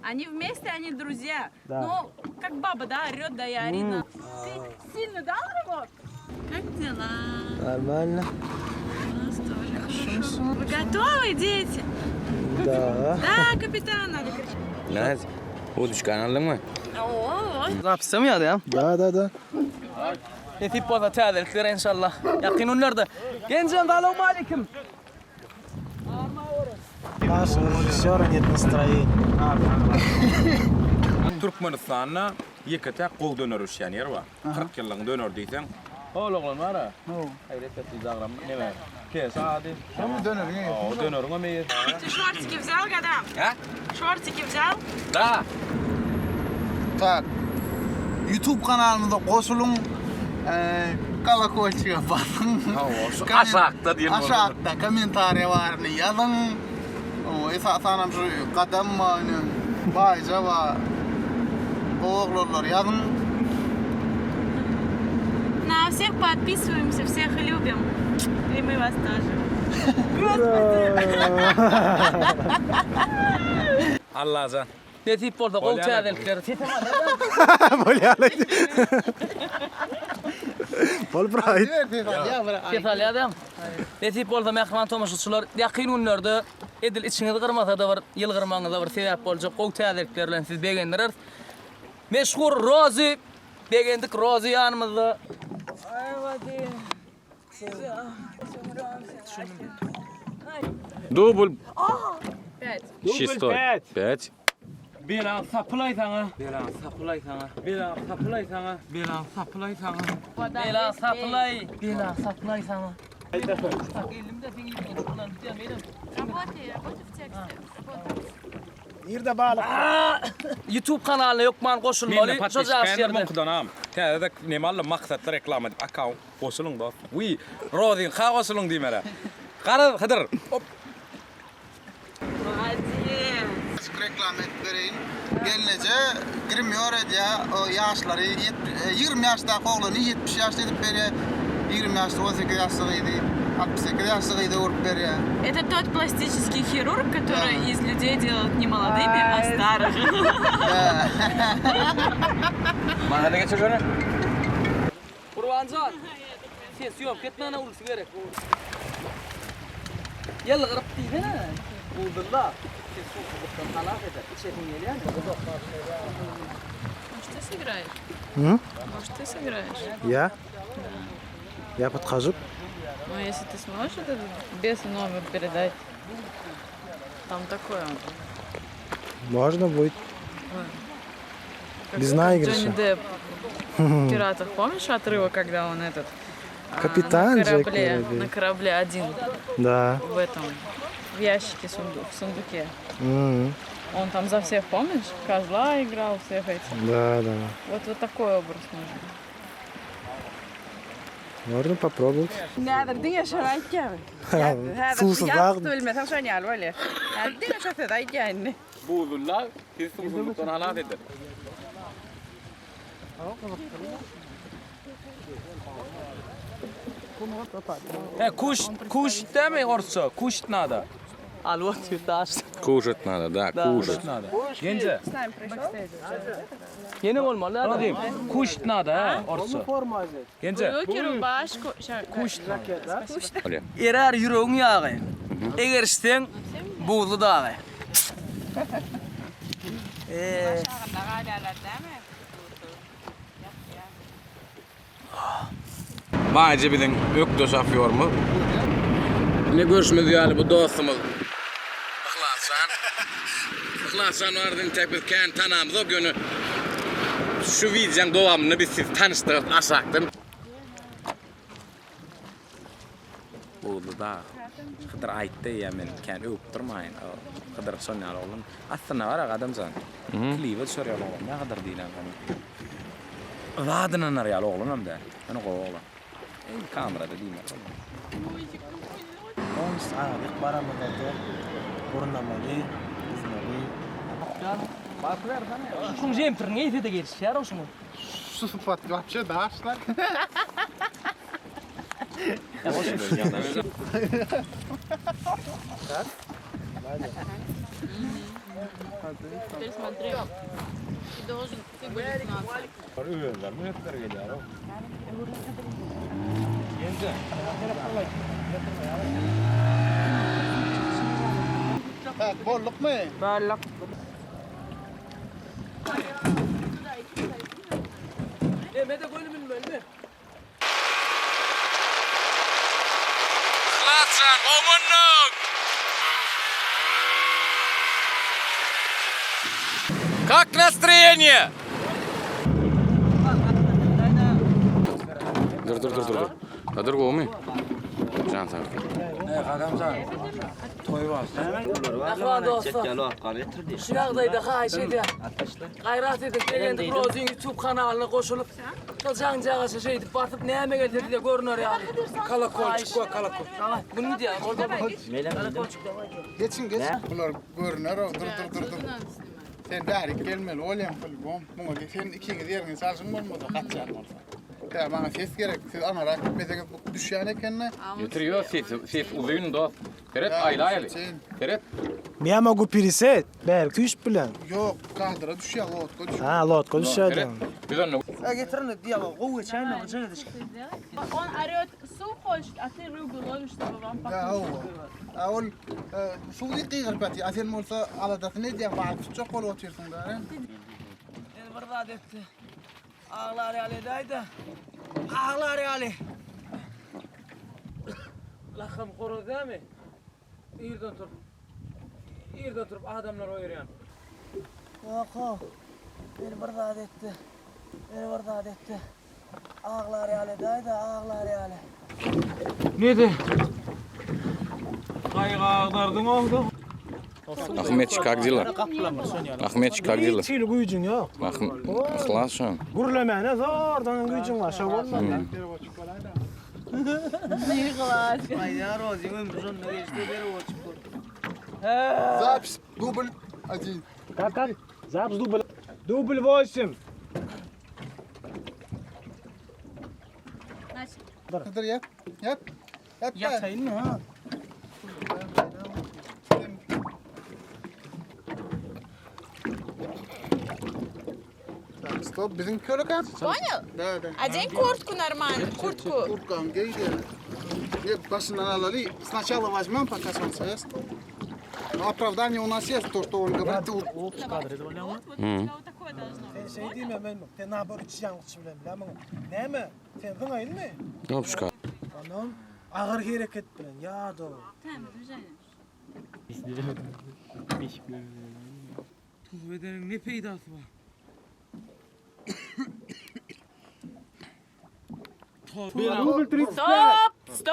Они вместе, они друзья. Да. Ну, как баба, да, орёт, да, и Арина. Ты сильно дал его? Как дела? Нормально. У нас тоже хорошо. Вы готовы, дети? Да. Да, капитан, надо кричать. Naz, uduşkan aldın mı? О, Zapsam ya da. Da. Yetip boza tədəliklər inşallah. Yaqinunlar da. Gencem da Assalamu alaikum. Нашего режиссера нет настроения. Türkmenistan'da yekete kol döner üşen yer var. 40 yıllık döner deysen. Oğlum var ha. Hayret etdi zağram. Ne var? Kes hadi. Şimdi döner ne? O dönerin ama yer. ты шортики взял, Гадам? Ha? Шортики взял? Da. Tak. YouTube kanalımıza koşulun. Kalakolçuya basın. Aşağıda diyelim. Aşağıda komentarya var yazın. O esasen şu kadam mı? Bayca var. Oğullar yazın. На всех подписываемся, всех любим. И мы вас тоже. Allah can. Yetip boza qol tədəliklər. Polbrayt. Kefali adam. Yetip boza mehman tomaşçılar yaqinunlar da edil içiniz qırmasa da var, yıl qırmağınız da var, sebep bolacak qol tədəliklərlə siz begendirer. Meşhur Rozi begendik Rozi yanımızda. Dubl Пять. şistot. 5. Belan sapılay sana. Belan sapılay sana. Belan sapılay sana. Belan sapılay sana. Belan sapılay. Belan sapılay sana. Bak elimde sen gittin. Şuradan demeyelim. Работай в тексте. Nerede balık? YouTube kanalına yok man koşulmalı. Söz aşırdı. Mokdanam. Tәді немалы мақсатты реклама деп аккаунт қосылың да. Уи, родин қа қосылың деймәрі. Қары, қыдыр. Оп. Молодец. Reklam et vereyim. Gelince girmiyor ya o yaşları 20 yaşta oğlanı 70 yaşta edip veriyor. 20 yaşta 18 yaşlıydı. 68 yaşlıydı vurup veriyor. Это тот пластический хирург, который из людей делает не молодыми, а старых. Mahallede geçir göre. Kurbancan. Ses yok. Gitmene ursu gerek. Yalla qırıp deydi ha. Buldulla. Ses soğukluqdan halak eder. İçetin geliyor yani. Может, ты сыграешь? Может, ты сыграешь? Я? Я подхожу. Ну, если ты сможешь этот бесу номер передать. Там такое. Можно будет. Как Без как наигрыша. Джонни Депп в «Пиратах». Помнишь отрывок, когда он этот Капитан на Джек корабле, Воробей. на корабле один Да. в этом в ящике в сундуке. Мгм. Он там за всех, помнишь? Козла играл, всех этих. Да. Вот такой образ нужен. Можно попробовать. هذا الدنيا شرايكة هذا Sus يقتل المثل شو يعني ولا هذا الدنيا شو ذاك يعني Buldulla kes soğukluqdan halak eder. Kuş deme orsa. Kuş nada. Alvat yutaş. Kuşat nada, da, kuşat. Nada. Gence. Yeni olmalı adam. Kuş nada ha orsa. Gence. Брюки, рубашку. Куш. Öyle. Erer yüreğin yağı. Eğer isten buğulu dağı. Bağcı bilin öktöş afıyor mu? Ne görüşmedi yani bu dostumuz. Ikhlasan ardın tek bir kendi tanamız o günü. Şu videonun devamını biz siz tanıştırıp aşaktım. Buldu da. Kadar ayıttı ya men kendi öp durmayın. Kadar sonra oğlum. Aslında var adam sen. Klivet soruyor oğlum. Ne kadar dinan hani. Vadının arıyor oğlum hem de. Ben o oğlum. Kamerada değil mi? Он сам их барамыдады. Орнамали. Узнали. Şun jemper neydi de geçiş ya hoşum. Что вообще дашь? Ya hoşum. Теперь смотри. Ты должен, ты будешь знать. Öğrenler mi hepler geliyor. Ha, bolluk mu? Bolluk. Mede gönlümün bölümü. Klatsan, omunuk! Как настроение? Dur. Kadir gomy. Can sağ. Aklan dostum. Şu yağdaydı haşeydi. Gayrat edip geldi Prozin YouTube kanalına koşulup cancağa şey edip batıp neyime geldi diye görünür yani. Kalakol çıkıyor, kalakol. Tamam bunu mu diyor? Orada bak. Geçin geç. Bular görünür o dur. Sen bäri gelmeli olayım filbom. Buna sen iki giderin sarsın olmadı kaçar olsa. Ya bana ses gerek. Siz anarak gitmeseniz bu düşen ekenle. Getiriyor ses uzun da. Feret aylaylı. Feret. Miyama gu piriset, belki üç bilen. Yok kaldıra düşüyor lotko düşüyor. Ha, lot konuşacağım. Biz onu Getirin diye o çayla hocaya da Он орёт, суп хочет, а ты рыбу ловишь, чтобы вам Ya o. Awul suudi qiğir pati. Asen olsa aladasını diye bağlı çok kol otursun da. El bardat etti. Ağlar yaledaydı. Ağlar yale. Lakım kuru değil mi? İrden turup adamlar oyuruyan. Yok. El bardat etti. Ağlar yaledaydı, ağlar yale. Neydi? Kayık ağdardın oldu. Ahmet Kagdila. Ahmet Kagdila. Çiğli gücün yok. Ihlas şu. Gurlemene zordan gücün var. Şov olmaz. Запись дубль 1. Как? Запись дубль 8. Hadi yap. Yap. Yatayım mı ha? Стоп, bizim köle kaç? Понял? Da. Одень куртку нормально, куртку. Курткам гейди. Я başından alalı. Сначала возьмем, пока солнце есть. Но оправдание у нас есть, то, что он говорит. Вот такое должно быть. Şey diyeyim ben, sen ne yapar üç yanlış bilen mi? Ne mi? Sen dınayın mı? Ne yapışka? Anam, ağır hareket bilen, ya da. Tamam, движение. Bedenin ne peydası var? Стоп!